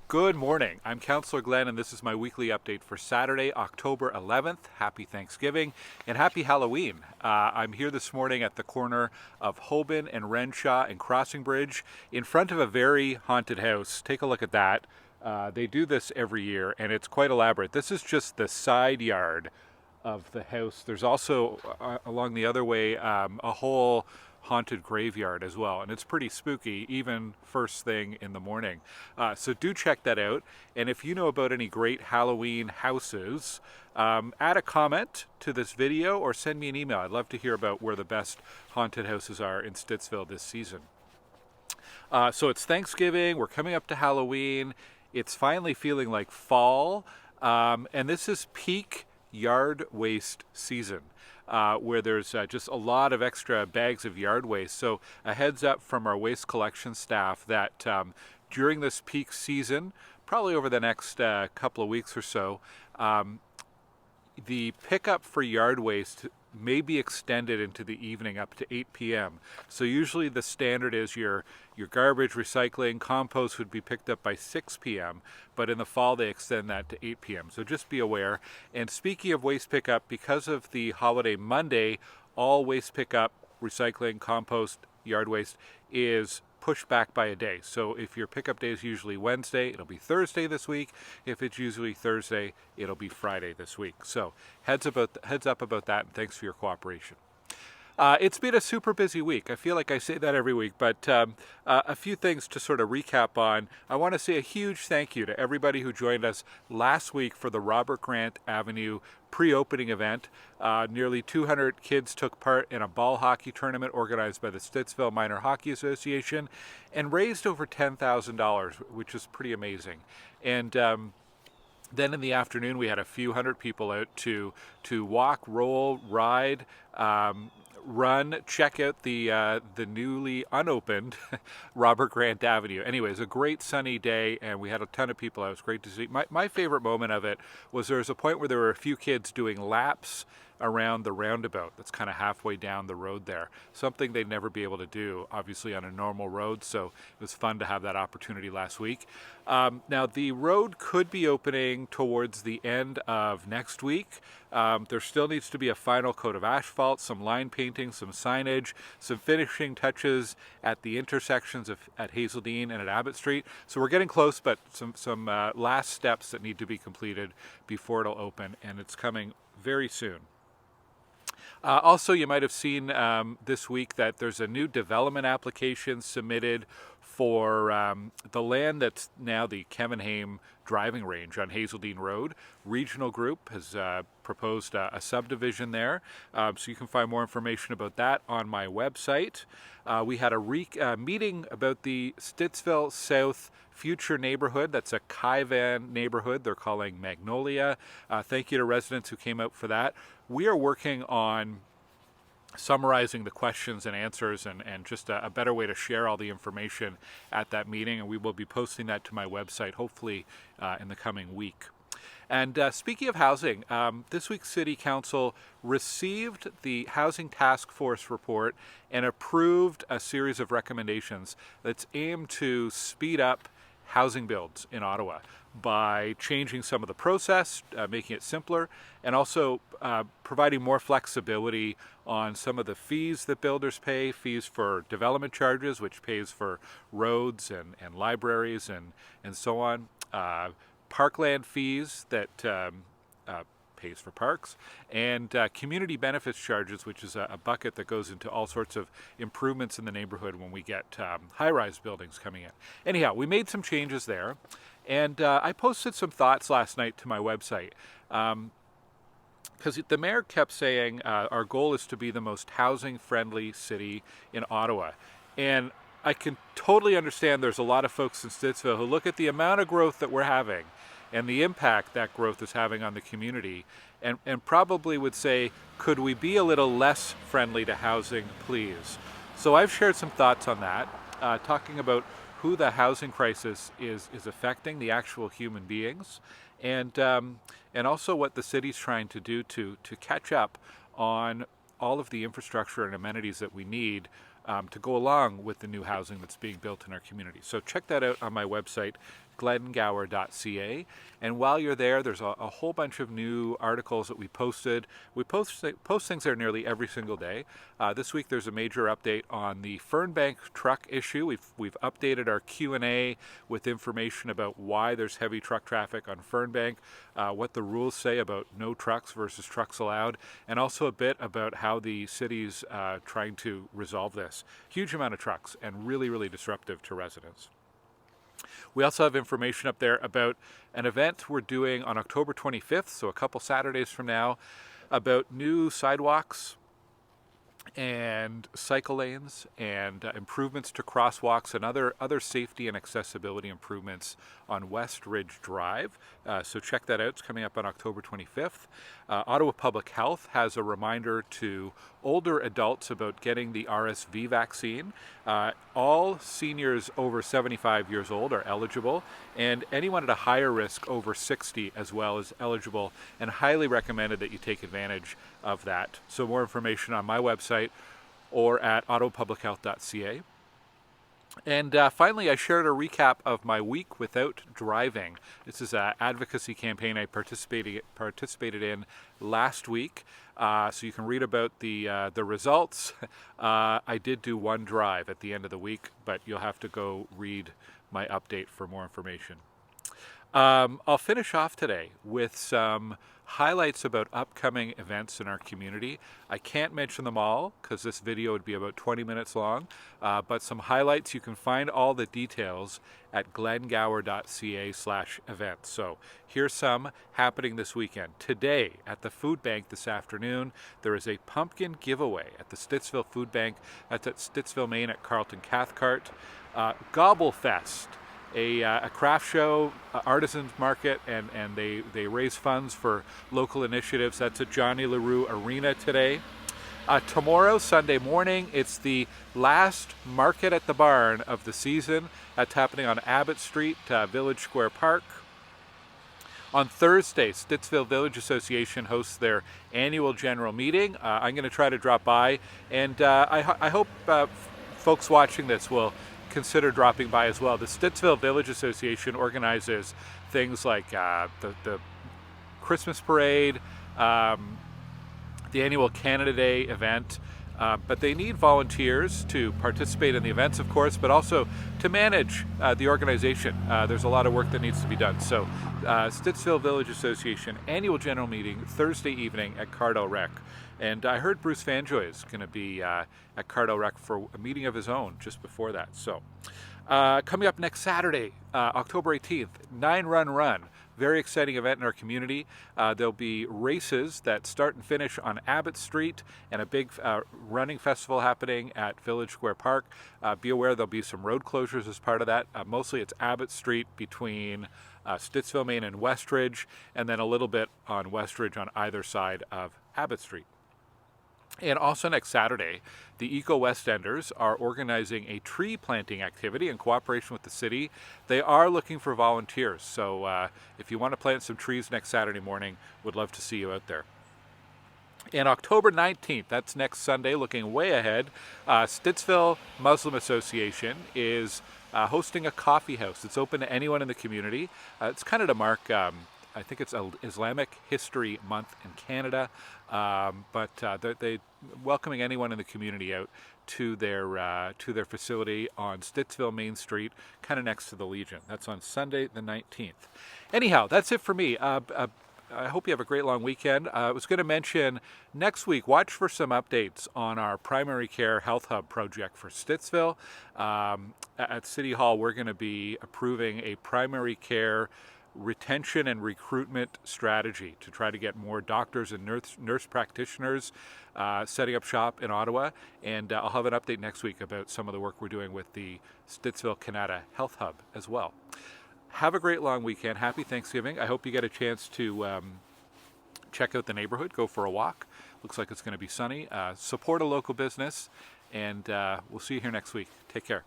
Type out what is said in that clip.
Good morning. I'm Councillor Glen, and this is my weekly update for Saturday, October 11th. Happy Thanksgiving and happy Halloween. I'm here this morning at the corner of Hoban and Renshaw and Crossing Bridge in front of a very haunted house. Take a look at that. They do this every year, and it's quite elaborate. This is just the side yard of the house. There's also along the other way a whole haunted graveyard as well, and it's pretty spooky even first thing in the morning. So do check that out, and if you know about any great Halloween houses, add a comment to this video or send me an email. I'd love to hear about where the best haunted houses are in Stittsville this season. So it's Thanksgiving, we're coming up to Halloween, it's finally feeling like fall, and this is peak yard waste season, where there's just a lot of extra bags of yard waste. So a heads up from our waste collection staff that during this peak season, probably over the next couple of weeks or so, the pickup for yard waste may be extended into the evening up to 8 p.m. So usually the standard is your garbage, recycling, compost would be picked up by 6 p.m. But in the fall they extend that to 8 p.m. So just be aware. And speaking of waste pickup, because of the holiday Monday, all waste pickup, recycling, compost, yard waste is pushed back by a day. So if your pickup day is usually Wednesday, it'll be Thursday this week. If it's usually Thursday, it'll be Friday this week. So heads up about that, and thanks for your cooperation. It's been a super busy week. I feel like I say that every week, but a few things to sort of recap on. I want to say a huge thank you to everybody who joined us last week for the Robert Grant Avenue pre-opening event. Nearly 200 kids took part in a ball hockey tournament organized by the Stittsville Minor Hockey Association and raised over $10,000, which is pretty amazing. And then in the afternoon, we had a few hundred people out to walk, roll, ride, run, check out the newly unopened Robert Grant Avenue. Anyways, a great sunny day, and we had a ton of people. It was great to see. My favorite moment of it was there was a point where there were a few kids doing laps around the roundabout that's kind of halfway down the road there. Something they'd never be able to do, obviously, on a normal road, so it was fun to have that opportunity last week. Now, the road could be opening towards the end of next week. There still needs to be a final coat of asphalt, some line painting, some signage, some finishing touches at the intersections at Hazeldean and at Abbott Street. So we're getting close, but some last steps that need to be completed before it'll open, and it's coming very soon. Also, you might have seen this week that there's a new development application submitted for the land that's now the Kevinhame driving range on Hazeldean Road. Regional Group has proposed a subdivision there, so you can find more information about that on my website. We had a meeting about the Stittsville South future neighborhood. That's a Kaivan neighborhood they're calling Magnolia. Thank you to residents who came out for that. We are working on summarizing the questions and answers and just a better way to share all the information at that meeting, and we will be posting that to my website hopefully in the coming week. And speaking of housing, this week's City Council received the Housing Task Force report and approved a series of recommendations that's aimed to speed up housing builds in Ottawa by changing some of the process, making it simpler, and also providing more flexibility on some of the fees that builders pay, fees for development charges, which pays for roads and libraries and so on, parkland fees that pays for parks, and community benefits charges, which is a bucket that goes into all sorts of improvements in the neighborhood when we get high-rise buildings coming in. Anyhow, we made some changes there, and I posted some thoughts last night to my website, because the mayor kept saying our goal is to be the most housing-friendly city in Ottawa, and I can totally understand there's a lot of folks in Stittsville who look at the amount of growth that we're having and the impact that growth is having on the community, and probably would say, could we be a little less friendly to housing, please? So I've shared some thoughts on that, talking about who the housing crisis is affecting, the actual human beings, and also what the city's trying to do to catch up on all of the infrastructure and amenities that we need to go along with the new housing that's being built in our community. So check that out on my website, glengower.ca. And while you're there, there's a whole bunch of new articles that we posted. We post things there nearly every single day. This week there's a major update on the Fernbank truck issue. We've updated our Q&A with information about why there's heavy truck traffic on Fernbank, what the rules say about no trucks versus trucks allowed, and also a bit about how the city's trying to resolve this. Huge amount of trucks and really, really disruptive to residents. We also have information up there about an event we're doing on October 25th, so a couple Saturdays from now, about new sidewalks and cycle lanes and improvements to crosswalks and other safety and accessibility improvements on West Ridge Drive. So check that out. It's coming up on October 25th. Ottawa Public Health has a reminder to older adults about getting the RSV vaccine. All seniors over 75 years old are eligible, and anyone at a higher risk over 60 as well is eligible, and highly recommended that you take advantage of that. So more information on my website or at ottawapublichealth.ca. And finally, I shared a recap of my week without driving. This is an advocacy campaign I participated in last week. So you can read about the results. I did do one drive at the end of the week, but you'll have to go read my update for more information. I'll finish off today with some highlights about upcoming events in our community. I can't mention them all because this video would be about 20 minutes long, but some highlights. You can find all the details at glengower.ca/events. So here's some happening this weekend. Today at the Food Bank this afternoon, there is a pumpkin giveaway at the Stittsville Food Bank. That's at Stittsville, Maine at Carlton Cathcart. Gobblefest, a craft show, artisans market, and they raise funds for local initiatives. That's at Johnny LaRue Arena today. Tomorrow, Sunday morning, it's the last market at the barn of the season. That's happening on Abbott Street, Village Square Park. On Thursday, Stittsville Village Association hosts their annual general meeting. I'm going to try to drop by, and I hope folks watching this will consider dropping by as well. The Stittsville Village Association organizes things like the Christmas parade, the annual Canada Day event, but they need volunteers to participate in the events, of course, but also to manage the organization. There's a lot of work that needs to be done. So Stittsville Village Association annual general meeting Thursday evening at Cardell Rec. And I heard Bruce Fanjoy is going to be at Cardell Rec for a meeting of his own just before that. So coming up next Saturday, October 18th, 9-Run Run. Very exciting event in our community. There'll be races that start and finish on Abbott Street and a big running festival happening at Village Square Park. Be aware there'll be some road closures as part of that. Mostly it's Abbott Street between Stittsville, Maine and Westridge, and then a little bit on Westridge on either side of Abbott Street. And also next Saturday, the Eco West Enders are organizing a tree planting activity in cooperation with the city. They are looking for volunteers, so if you want to plant some trees next Saturday morning, would love to see you out there. And October 19th, that's next Sunday, looking way ahead, Stittsville Muslim Association is hosting a coffee house. It's open to anyone in the community. It's kind of to mark I think it's Islamic History Month in Canada, but they're welcoming anyone in the community out to their facility on Stittsville Main Street, kind of next to the Legion. That's on Sunday the 19th. Anyhow, that's it for me. I hope you have a great long weekend. I was going to mention next week, watch for some updates on our primary care health hub project for Stittsville. At City Hall, we're going to be approving a primary care retention and recruitment strategy to try to get more doctors and nurse practitioners setting up shop in Ottawa. And I'll have an update next week about some of the work we're doing with the Stittsville Canada Health Hub as well. Have a great long weekend. Happy Thanksgiving. I hope you get a chance to check out the neighborhood, go for a walk. Looks like it's going to be sunny. Support a local business, and we'll see you here next week. Take care.